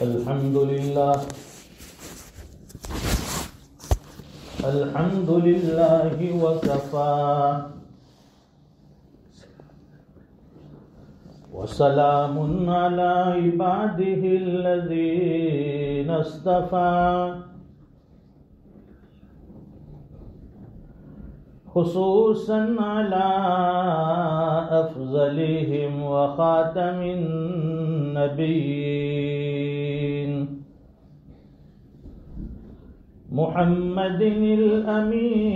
الحمد لله وكفى وسلام على عباده الذين اصطفى خصوصا على أفضلهم وخاتم النبيين محمد الأمين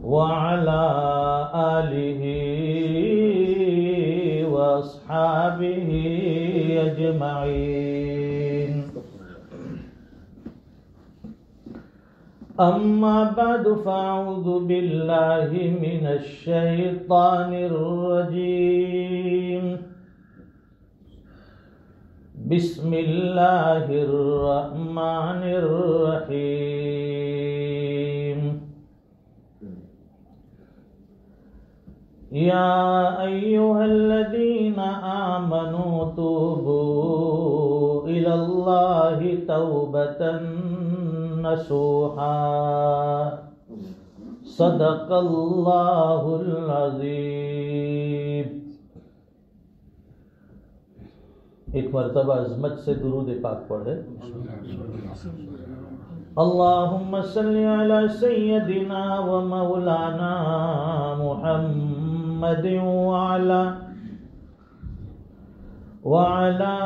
وعلى آله وأصحابه أجمعين أما بعد فأعوذ بالله من الشيطان الرجيم بسم الله الرحمن الرحيم يا أيها الذين آمنوا توبوا إلى الله توبة نصوحا صدق الله العظيم. ایک مرتبہ عظمت سے درود پاک پڑھے. اللہم صلی علی سیدنا و مولانا محمد وعلى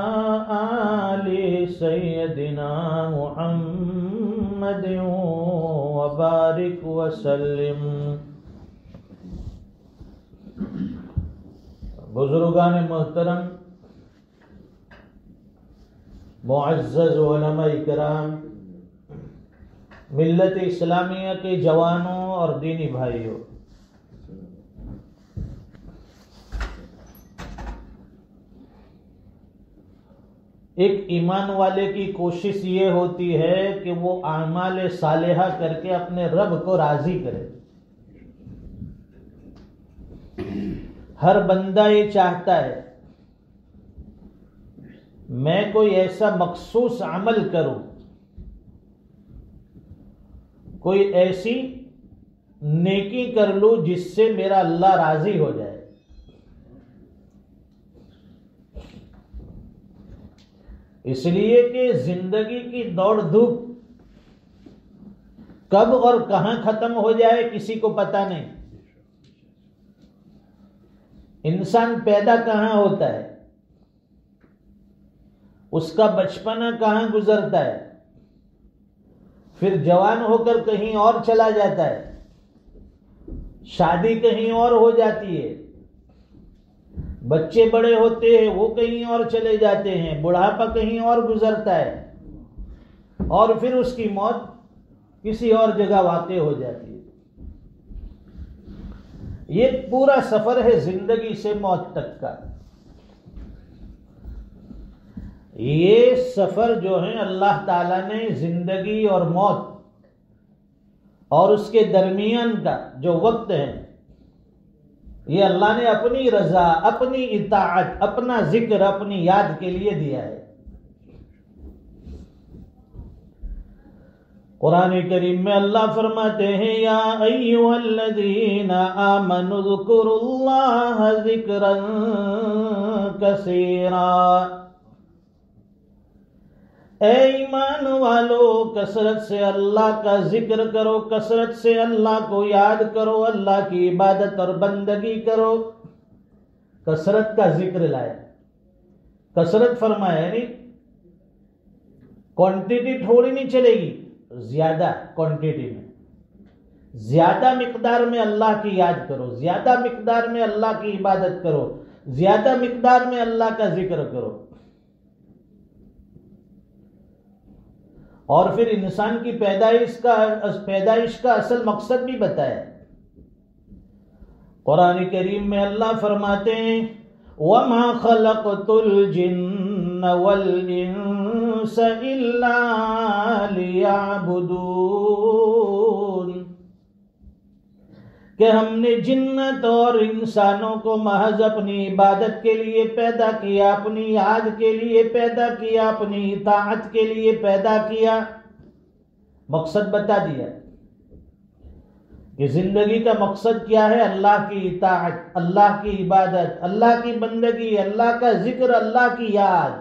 آل سیدنا محمد وبارک وسلم. بزرگان محترم، معزز علماء کرام، ملت اسلامیہ کے جوانوں اور دینی بھائیوں، ایک ایمان والے کی کوشش یہ ہوتی ہے کہ وہ اعمال صالحہ کر کے اپنے رب کو راضی کرے. ہر بندہ یہ چاہتا ہے میں کوئی ایسا مخصوص عمل کروں، کوئی ایسی نیکی کر لوں جس سے میرا اللہ راضی ہو جائے. اس لیے کہ زندگی کی دوڑ دھوپ کب اور کہاں ختم ہو جائے کسی کو پتہ نہیں. انسان پیدا کہاں ہوتا ہے، اس کا بچپنا کہاں گزرتا ہے، پھر جوان ہو کر کہیں اور چلا جاتا ہے، شادی کہیں اور ہو جاتی ہے، بچے بڑے ہوتے ہیں وہ کہیں اور چلے جاتے ہیں، بڑھاپا کہیں اور گزرتا ہے، اور پھر اس کی موت کسی اور جگہ واقع ہو جاتی ہے. یہ پورا سفر ہے زندگی سے موت تک کا. یہ سفر جو ہے اللہ تعالیٰ نے زندگی اور موت اور اس کے درمیان کا جو وقت ہے، یہ اللہ نے اپنی رضا، اپنی اطاعت، اپنا ذکر، اپنی یاد کے لیے دیا ہے. قرآن کریم میں اللہ فرماتے ہیں یا ایھا الذین آمنوا اذکروا اللہ ذکرا کثیرا. اے ایمان والو، کثرت سے اللہ کا ذکر کرو، کثرت سے اللہ کو یاد کرو، اللہ کی عبادت اور بندگی کرو. کثرت کا ذکر لائے، کثرت فرمایا یعنی کوانٹیٹی تھوڑی نہیں چلے گی، زیادہ کوانٹیٹی میں، زیادہ مقدار میں اللہ کی یاد کرو، زیادہ مقدار میں اللہ کی عبادت کرو، زیادہ مقدار میں اللہ کا ذکر کرو. اور پھر انسان کی پیدائش کا اصل مقصد بھی بتایا. قرآن کریم میں اللہ فرماتے ہیں وَمَا خَلَقْتُ الْجِنَّ وَالْإِنسَ إِلَّا لِيَعْبُدُونَ. کہ ہم نے جنت اور انسانوں کو محض اپنی عبادت کے لیے پیدا کیا، اپنی یاد کے لیے پیدا کیا، اپنی اطاعت کے لیے پیدا کیا۔ مقصد بتا دیا کہ زندگی کا مقصد کیا ہے، اللہ کی اطاعت، اللہ کی عبادت، اللہ کی بندگی، اللہ کا ذکر، اللہ کی یاد۔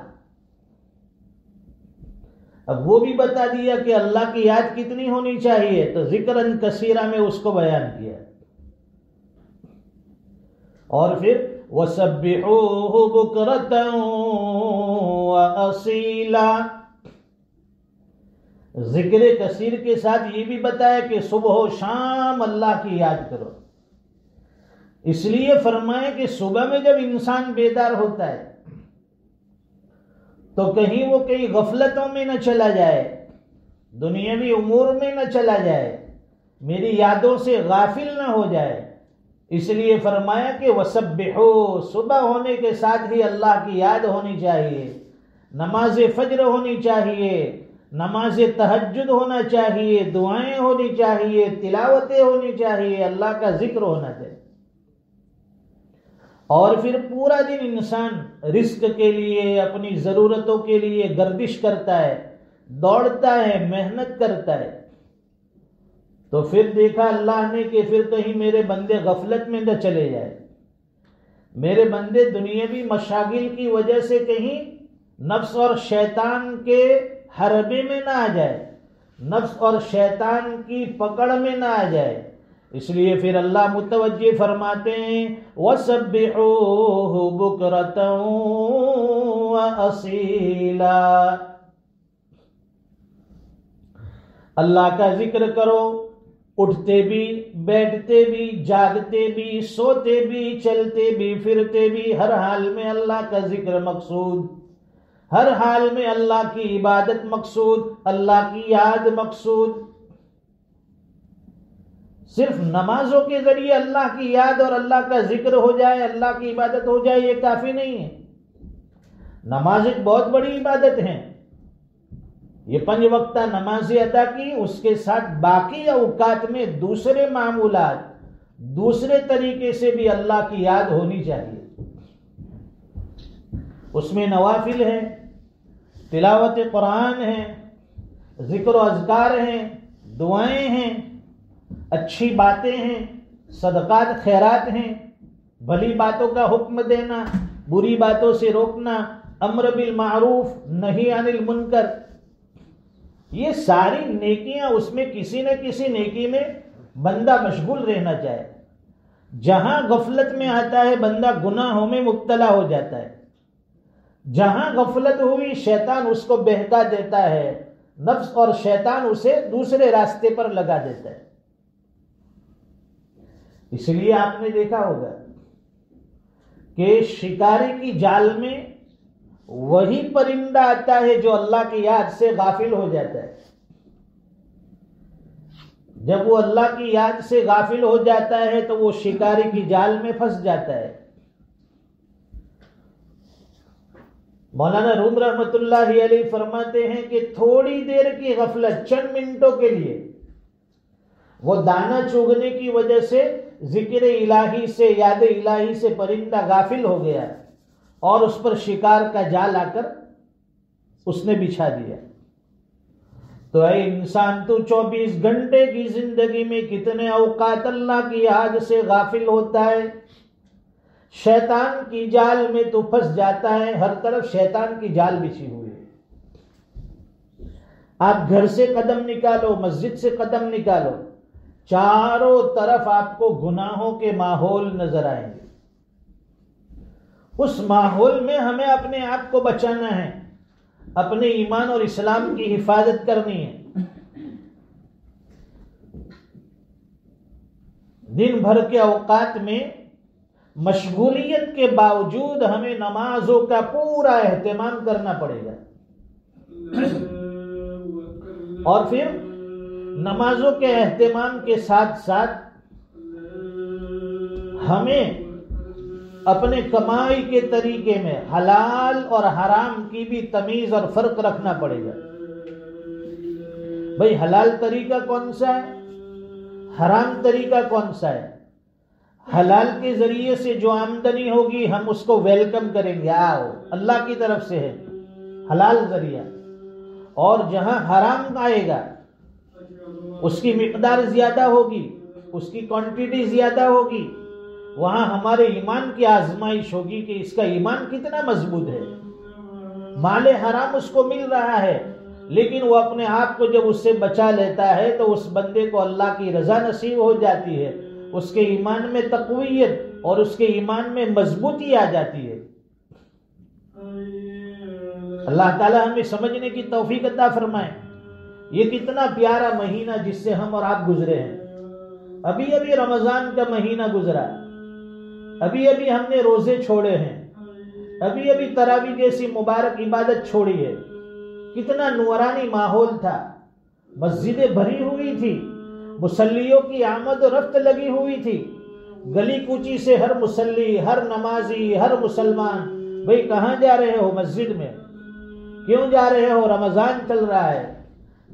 اب وہ بھی بتا دیا کہ اللہ کی یاد کتنی ہونی چاہیے، تو ذکراً کثیرا میں اس کو بیان کیا۔ اور پھر وَسَبِّحُوهُ بُكْرَةً وَأَصِيلًا، ذکر کثیر کے ساتھ یہ بھی بتایا کہ صبح و شام اللہ کی یاد کرو۔ اس لیے فرمائے کہ صبح میں جب انسان بیدار ہوتا ہے تو کہیں وہ کئی غفلتوں میں نہ چلا جائے، دنیاوی امور میں نہ چلا جائے، میری یادوں سے غافل نہ ہو جائے۔ اس لیے فرمایا کہ وَسَبِّحُوا، صبح ہونے کے ساتھ ہی اللہ کی یاد ہونی چاہیے، نماز فجر ہونی چاہیے، نماز تہجد ہونا چاہیے، دعائیں ہونی چاہیے، تلاوتیں ہونی چاہیے، اللہ کا ذکر ہونا چاہیے۔ اور پھر پورا دن انسان رزق کے لیے، اپنی ضرورتوں کے لیے گردش کرتا ہے، دوڑتا ہے، محنت کرتا ہے، تو پھر دیکھا اللہ نے کہ پھر کہیں میرے بندے غفلت میں نہ چلے جائے، میرے بندے دنیاوی مشاغل کی وجہ سے کہیں نفس اور شیطان کے حربے میں نہ آ جائے، نفس اور شیطان کی پکڑ میں نہ آ جائے۔ اس لیے پھر اللہ متوجہ فرماتے ہیں وَسَبِّحُوهُ بُكْرَةً وَأَصِيلًا، اللہ کا ذکر کرو، اٹھتے بھی، بیٹھتے بھی، جاگتے بھی، سوتے بھی، چلتے بھی، پھرتے بھی، ہر حال میں اللہ کا ذکر مقصود، ہر حال میں اللہ کی عبادت مقصود، اللہ کی یاد مقصود۔ صرف نمازوں کے ذریعے اللہ کی یاد اور اللہ کا ذکر ہو جائے، اللہ کی عبادت ہو جائے، یہ کافی نہیں ہے۔ نماز ایک بہت بڑی عبادت ہے، یہ 5 وقتہ نمازیں ادا کی، اس کے ساتھ باقی اوقات میں دوسرے معمولات، دوسرے طریقے سے بھی اللہ کی یاد ہونی چاہیے۔ اس میں نوافل ہیں، تلاوت قرآن ہے، ذکر و اذکار ہیں، دعائیں ہیں، اچھی باتیں ہیں، صدقات خیرات ہیں، بھلی باتوں کا حکم دینا، بری باتوں سے روکنا، امر بالمعروف نہی عن المنکر، یہ ساری نیکیاں، اس میں کسی نہ کسی نیکی میں بندہ مشغول رہنا چاہے۔ جہاں غفلت میں آتا ہے بندہ گناہوں میں مبتلا ہو جاتا ہے، جہاں غفلت ہوئی شیطان اس کو بہکا دیتا ہے، نفس اور شیطان اسے دوسرے راستے پر لگا دیتا ہے۔ اس لیے آپ نے دیکھا ہوگا کہ شکاری کی جال میں وہی پرندہ آتا ہے جو اللہ کی یاد سے غافل ہو جاتا ہے۔ جب وہ اللہ کی یاد سے غافل ہو جاتا ہے تو وہ شکاری کی جال میں پھنس جاتا ہے۔ مولانا روم رحمت اللہ علیہ فرماتے ہیں کہ تھوڑی دیر کی غفلت، چند منٹوں کے لیے وہ دانہ چگنے کی وجہ سے ذکر الہی سے، یاد الہی سے پرندہ غافل ہو گیا اور اس پر شکار کا جال آ کر اس نے بچھا دیا۔ تو اے انسان، تو 24 گھنٹے کی زندگی میں کتنے اوقات اللہ کی یاد سے غافل ہوتا ہے، شیطان کی جال میں تو پھنس جاتا ہے، ہر طرف شیطان کی جال بچھی ہوئی ہے۔ آپ گھر سے قدم نکالو، مسجد سے قدم نکالو، چاروں طرف آپ کو گناہوں کے ماحول نظر آئیں گے۔ اس ماحول میں ہمیں اپنے آپ کو بچانا ہے، اپنے ایمان اور اسلام کی حفاظت کرنی ہے۔ دن بھر کے اوقات میں مشغولیت کے باوجود ہمیں نمازوں کا پورا اہتمام کرنا پڑے گا، اور پھر نمازوں کے اہتمام کے ساتھ ساتھ ہمیں اپنے کمائی کے طریقے میں حلال اور حرام کی بھی تمیز اور فرق رکھنا پڑے گا۔ بھئی حلال طریقہ کون سا ہے، حرام طریقہ کون سا ہے؟ حلال کے ذریعے سے جو آمدنی ہوگی ہم اس کو ویلکم کریں گے، آؤ اللہ کی طرف سے ہے حلال ذریعہ، اور جہاں حرام آئے گا اس کی مقدار زیادہ ہوگی، اس کی کوانٹٹی زیادہ ہوگی، وہاں ہمارے ایمان کی آزمائش ہوگی کہ اس کا ایمان کتنا مضبوط ہے۔ مال حرام اس کو مل رہا ہے لیکن وہ اپنے آپ کو جب اس سے بچا لیتا ہے تو اس بندے کو اللہ کی رضا نصیب ہو جاتی ہے، اس کے ایمان میں تقویت اور اس کے ایمان میں مضبوطی آ جاتی ہے۔ اللہ تعالی ہمیں سمجھنے کی توفیق عطا فرمائے۔ یہ کتنا پیارا مہینہ جس سے ہم اور آپ گزرے ہیں۔ ابھی ابھی رمضان کا مہینہ گزرا، ابھی ابھی ہم نے روزے چھوڑے ہیں، ابھی ابھی تراویح جیسی مبارک عبادت چھوڑی ہے۔ کتنا نورانی ماحول تھا، مسجدیں بھری ہوئی تھی، مصلیوں کی آمد و رفت لگی ہوئی تھی، گلی کوچی سے ہر مصلی، ہر نمازی، ہر مسلمان، بھئی کہاں جا رہے ہو؟ مسجد میں۔ کیوں جا رہے ہو؟ رمضان چل رہا ہے۔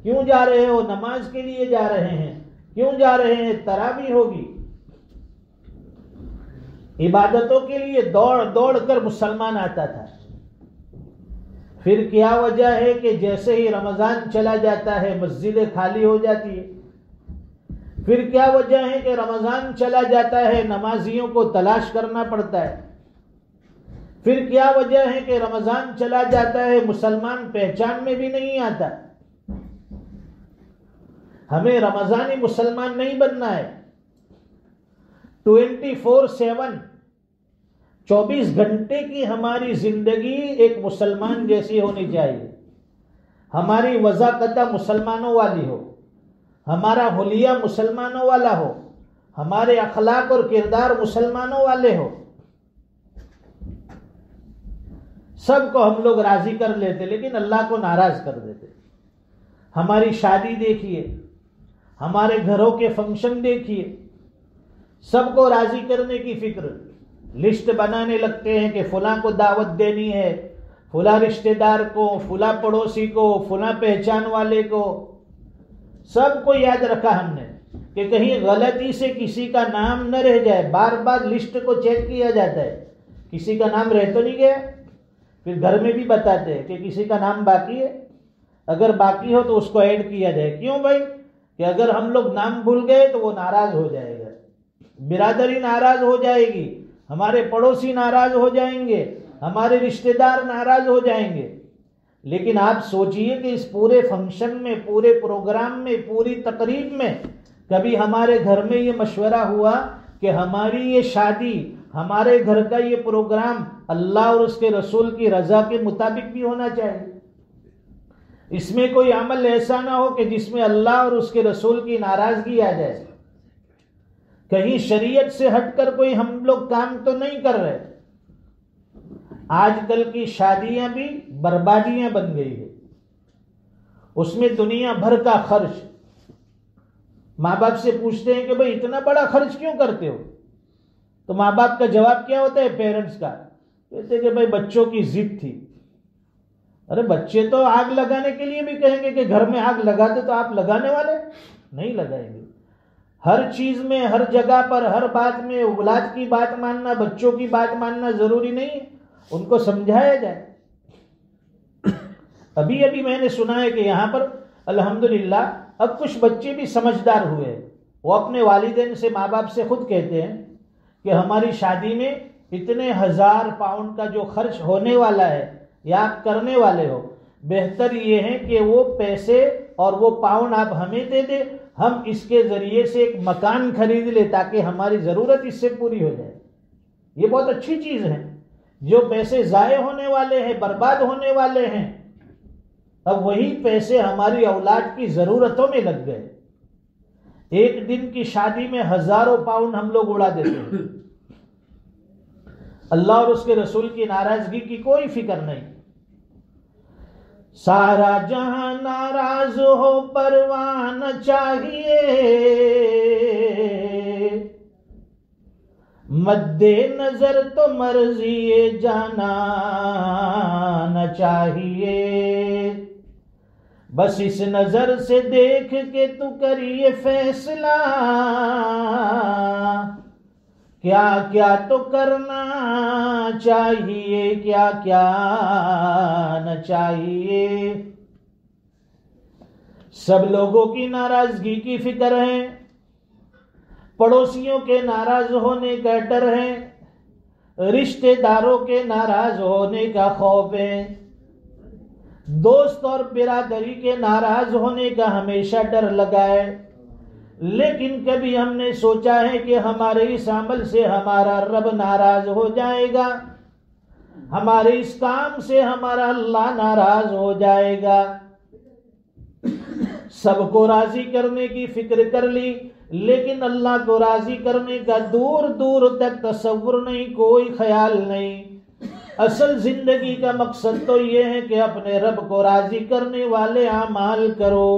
کیوں جا رہے ہو؟ نماز کے لیے جا رہے ہیں۔ کیوں جا رہے ہیں؟ تراویح ہوگی۔ عبادتوں کے لیے دوڑ دوڑ کر مسلمان آتا تھا۔ پھر کیا وجہ ہے کہ جیسے ہی رمضان چلا جاتا ہے مسجدیں خالی ہو جاتی ہے؟ پھر کیا وجہ ہے کہ رمضان چلا جاتا ہے نمازیوں کو تلاش کرنا پڑتا ہے؟ پھر کیا وجہ ہے کہ رمضان چلا جاتا ہے مسلمان پہچان میں بھی نہیں آتا؟ ہمیں رمضانی مسلمان نہیں بننا ہے۔ 24/7 24 گھنٹے کی ہماری زندگی ایک مسلمان جیسی ہونی چاہیے۔ ہماری وضاقت مسلمانوں والی ہو، ہمارا حلیہ مسلمانوں والا ہو، ہمارے اخلاق اور کردار مسلمانوں والے ہو۔ سب کو ہم لوگ راضی کر لیتے لیکن اللہ کو ناراض کر دیتے۔ ہماری شادی دیکھیے، ہمارے گھروں کے فنکشن دیکھیے، سب کو راضی کرنے کی فکر، لسٹ بنانے لگتے ہیں کہ فلاں کو دعوت دینی ہے، فلاں رشتہ دار کو، فلاں پڑوسی کو، فلاں پہچان والے کو۔ سب کو یاد رکھا ہم نے کہ کہیں غلطی سے کسی کا نام نہ رہ جائے، بار بار لسٹ کو چیک کیا جاتا ہے، کسی کا نام رہ تو نہیں گیا۔ پھر گھر میں بھی بتاتے ہیں کہ کسی کا نام باقی ہے، اگر باقی ہو تو اس کو ایڈ کیا جائے۔ کیوں بھائی؟ کہ اگر ہم لوگ نام بھول گئے تو وہ ناراض ہو جائے گا، برادری ناراض ہو جائے گی، ہمارے پڑوسی ناراض ہو جائیں گے، ہمارے رشتہ دار ناراض ہو جائیں گے۔ لیکن آپ سوچئے کہ اس پورے فنکشن میں، پورے پروگرام میں، پوری تقریب میں کبھی ہمارے گھر میں یہ مشورہ ہوا کہ ہماری یہ شادی، ہمارے گھر کا یہ پروگرام اللہ اور اس کے رسول کی رضا کے مطابق بھی ہونا چاہیے؟ اس میں کوئی عمل ایسا نہ ہو کہ جس میں اللہ اور اس کے رسول کی ناراضگی آ جائے۔ کہیں شریعت سے ہٹ کر کوئی ہم لوگ کام تو نہیں کر رہے۔ آج کل کی شادیاں بھی بربادیاں بن گئی ہے، اس میں دنیا بھر کا خرچ۔ ماں باپ سے پوچھتے ہیں کہ بھئی اتنا بڑا خرچ کیوں کرتے ہو؟ تو ماں باپ کا جواب کیا ہوتا ہے پیرنٹس کا؟ کہتے ہیں کہ بھئی بچوں کی ضد تھی۔ ارے بچے تو آگ لگانے کے لیے بھی کہیں گے کہ گھر میں آگ لگا دے، تو آپ لگانے والے نہیں لگائیں گے۔ ہر چیز میں، ہر جگہ پر، ہر بات میں اولاد کی بات ماننا، بچوں کی بات ماننا ضروری نہیں ہے، ان کو سمجھایا جائے۔ ابھی ابھی میں نے سنا ہے کہ یہاں پر الحمدللہ اب کچھ بچے بھی سمجھدار ہوئے ہیں، وہ اپنے والدین سے، ماں باپ سے خود کہتے ہیں کہ ہماری شادی میں اتنے 1000 پاؤنڈ کا جو خرچ ہونے والا ہے یا آپ کرنے والے ہو، بہتر یہ ہے کہ وہ پیسے اور وہ پاؤنڈ آپ ہمیں دے دیں، ہم اس کے ذریعے سے ایک مکان خرید لیں تاکہ ہماری ضرورت اس سے پوری ہو جائے۔ یہ بہت اچھی چیز ہے۔ جو پیسے ضائع ہونے والے ہیں، برباد ہونے والے ہیں، اب وہی پیسے ہماری اولاد کی ضرورتوں میں لگ گئے۔ ایک دن کی شادی میں 1000 پاؤنڈ ہم لوگ اڑا دیتے ہیں۔ اللہ اور اس کے رسول کی ناراضگی کی کوئی فکر نہیں۔ سارا جہاں ناراض ہو پرواہ نہ چاہیے، مد نظر تو مرضی جانا نہ چاہیے، بس اس نظر سے دیکھ کے تو کریے فیصلہ کیا کیا تو کرنا چاہیے، کیا کیا نہ چاہیے۔ سب لوگوں کی ناراضگی کی فکر ہے، پڑوسیوں کے ناراض ہونے کا ڈر ہے، رشتہ داروں کے ناراض ہونے کا خوف ہے، دوست اور برادری کے ناراض ہونے کا ہمیشہ ڈر لگا ہے۔ لیکن کبھی ہم نے سوچا ہے کہ ہمارے اس عمل سے ہمارا رب ناراض ہو جائے گا، ہمارے اس کام سے ہمارا اللہ ناراض ہو جائے گا؟ سب کو راضی کرنے کی فکر کر لی، لیکن اللہ کو راضی کرنے کا دور دور تک تصور نہیں، کوئی خیال نہیں۔ اصل زندگی کا مقصد تو یہ ہے کہ اپنے رب کو راضی کرنے والے اعمال کرو،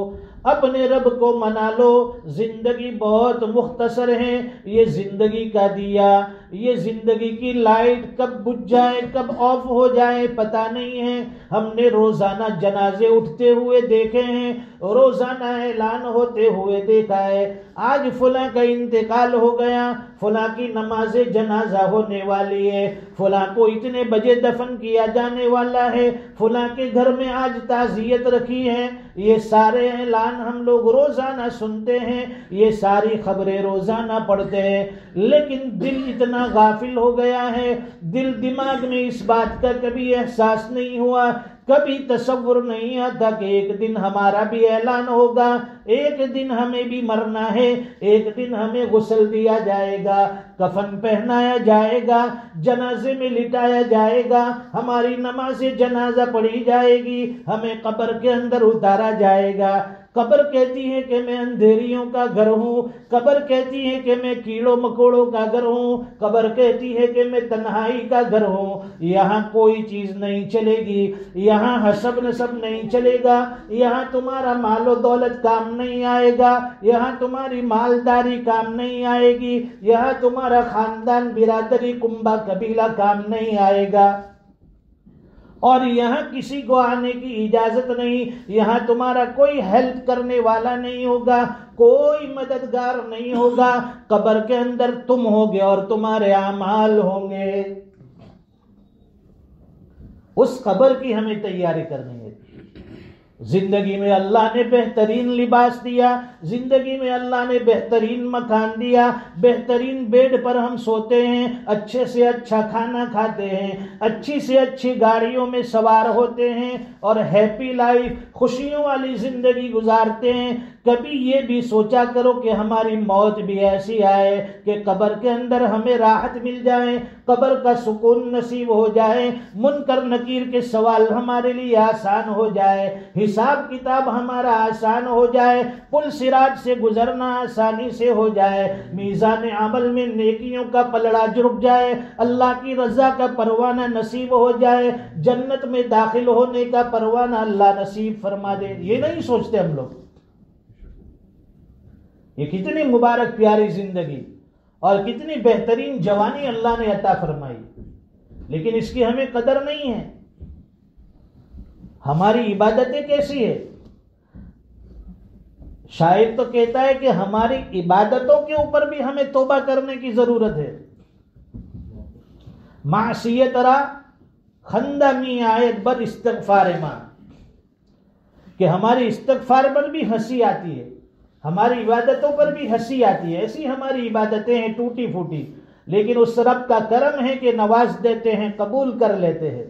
اپنے رب کو منا لو۔ زندگی بہت مختصر ہے، یہ زندگی کا دیا، یہ زندگی کی لائٹ کب بجھ جائے کب آف ہو جائے پتہ نہیں ہے۔ ہم نے روزانہ جنازے اٹھتے ہوئے دیکھے ہیں، روزانہ اعلان ہوتے ہوئے دیکھا ہے، آج فلاں کا انتقال ہو گیا، فلاں کی نماز جنازہ ہونے والی ہے، فلاں کو اتنے بجے دفن کیا جانے والا ہے، فلاں کے گھر میں آج تعزیت رکھی ہے۔ یہ سارے اعلان ہم لوگ روزانہ سنتے ہیں، یہ ساری خبریں روزانہ پڑھتے ہیں، لیکن دل اتنا غافل ہو گیا ہے، دل دماغ میں اس بات کا کبھی احساس نہیں ہوا، کبھی تصور نہیں آتا کہ ایک دن ہمارا بھی اعلان ہوگا، ایک دن ہمیں بھی مرنا ہے، ایک دن ہمیں غسل دیا جائے گا، کفن پہنایا جائے گا، جنازے میں لٹایا جائے گا، ہماری نماز جنازہ پڑھی جائے گی، ہمیں قبر کے اندر اتارا جائے گا۔ قبر کہتی ہے کہ میں اندھیریوں کا گھر ہوں، قبر کہتی ہے کہ میں کیڑوں مکوڑوں کا گھر ہوں، قبر کہتی ہے کہ میں تنہائی کا گھر ہوں۔ یہاں کوئی چیز نہیں چلے گی، یہاں حسب نسب نہیں چلے گا، یہاں تمہارا مال و دولت کام نہیں آئے گا، یہاں تمہاری مالداری کام نہیں آئے گی، یہاں تمہارا خاندان برادری کنبہ قبیلہ کام نہیں آئے گا، اور یہاں کسی کو آنے کی اجازت نہیں، یہاں تمہارا کوئی ہیلپ کرنے والا نہیں ہوگا، کوئی مددگار نہیں ہوگا۔ قبر کے اندر تم ہوگے اور تمہارے اعمال ہوں گے۔ اس قبر کی ہمیں تیاری کرنی ہے۔ زندگی میں اللہ نے بہترین لباس دیا، زندگی میں اللہ نے بہترین مکان دیا، بہترین بیڈ پر ہم سوتے ہیں، اچھے سے اچھا کھانا کھاتے ہیں، اچھی سے اچھی گاڑیوں میں سوار ہوتے ہیں اور ہیپی لائف، خوشیوں والی زندگی گزارتے ہیں۔ کبھی یہ بھی سوچا کرو کہ ہماری موت بھی ایسی آئے کہ قبر کے اندر ہمیں راحت مل جائے، قبر کا سکون نصیب ہو جائے، منکر نکیر کے سوال ہمارے لیے آسان ہو جائے، حساب کتاب ہمارا آسان ہو جائے، پل صراط سے گزرنا آسانی سے ہو جائے، میزان عمل میں نیکیوں کا پلڑا جھک جائے، اللہ کی رضا کا پروانہ نصیب ہو جائے، جنت میں داخل ہونے کا پروانہ اللہ نصیب فرما دے۔ یہ نہیں سوچتے ہم لوگ۔ یہ کتنی مبارک پیاری زندگی اور کتنی بہترین جوانی اللہ نے عطا فرمائی، لیکن اس کی ہمیں قدر نہیں ہے۔ ہماری عبادتیں کیسی ہے؟ شاعر تو کہتا ہے کہ ہماری عبادتوں کے اوپر بھی ہمیں توبہ کرنے کی ضرورت ہے۔ معصیت را خندہ می آیت بر استغفار ماں، کہ ہماری استغفار پر بھی ہنسی آتی ہے، ہماری عبادتوں پر بھی ہنسی آتی ہے۔ ایسی ہماری عبادتیں ہیں ٹوٹی پھوٹی، لیکن اس رب کا کرم ہے کہ نواز دیتے ہیں، قبول کر لیتے ہیں۔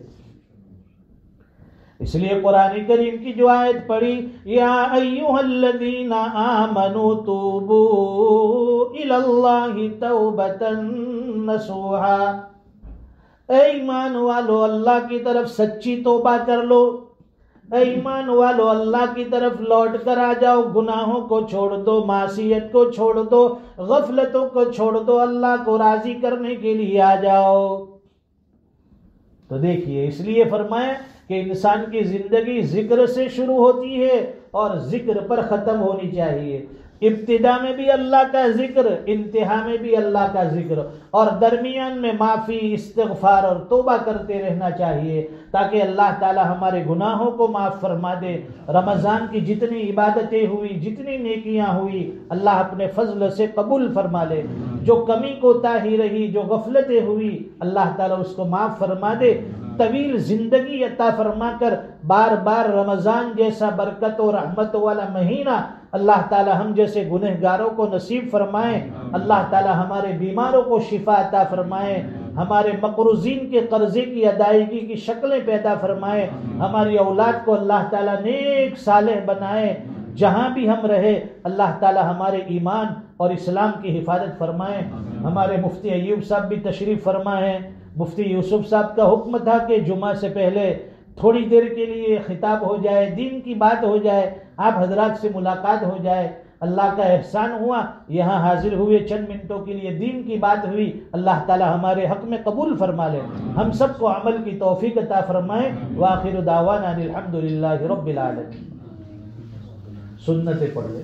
اس لیے قرآن کریم کی جو آیت پڑھی، یا ایھا الذین آمنوا توبوا الی اللہ توبۃ نصوحا، اے ایمان والو اللہ کی طرف سچی توبہ کر لو، اے ایمان والو اللہ کی طرف لوٹ کر آ جاؤ، گناہوں کو چھوڑ دو، معصیت کو چھوڑ دو، غفلتوں کو چھوڑ دو، اللہ کو راضی کرنے کے لیے آ جاؤ۔ تو دیکھیے، اس لیے فرمایا کہ انسان کی زندگی ذکر سے شروع ہوتی ہے اور ذکر پر ختم ہونی چاہیے۔ ابتدا میں بھی اللہ کا ذکر، انتہا میں بھی اللہ کا ذکر، اور درمیان میں معافی، استغفار اور توبہ کرتے رہنا چاہیے، تاکہ اللہ تعالی ہمارے گناہوں کو معاف فرما دے۔ رمضان کی جتنی عبادتیں ہوئی، جتنی نیکیاں ہوئی، اللہ اپنے فضل سے قبول فرما لے۔ جو کمی کوتاہی رہی، جو غفلتیں ہوئی، اللہ تعالیٰ اس کو معاف فرما دے، طویل زندگی عطا فرما کر بار بار رمضان جیسا برکت و رحمت والا مہینہ اللہ تعالی ہم جیسے گنہگاروں کو نصیب فرمائے، اللہ تعالی ہمارے بیماروں کو شفا عطا فرمائے، ہمارے مقروضین کے قرضے کی ادائیگی کی شکلیں پیدا فرمائے، ہماری اولاد کو اللہ تعالی نیک صالح بنائے، جہاں بھی ہم رہے اللہ تعالی ہمارے ایمان اور اسلام کی حفاظت فرمائے۔ ہمارے مفتی ایوب صاحب بھی تشریف فرما ہے، مفتی یوسف صاحب کا حکم تھا کہ جمعہ سے پہلے تھوڑی دیر کے لیے خطاب ہو جائے، دین کی بات ہو جائے، آپ حضرات سے ملاقات ہو جائے۔ اللہ کا احسان ہوا، یہاں حاضر ہوئے، چند منٹوں کے لیے دین کی بات ہوئی، اللہ تعالی ہمارے حق میں قبول فرما لے، ہم سب کو عمل کی توفیق عطا فرمائے۔ وآخر دعوانا الحمدللہ رب العالمین۔ سنتیں پڑھ لے۔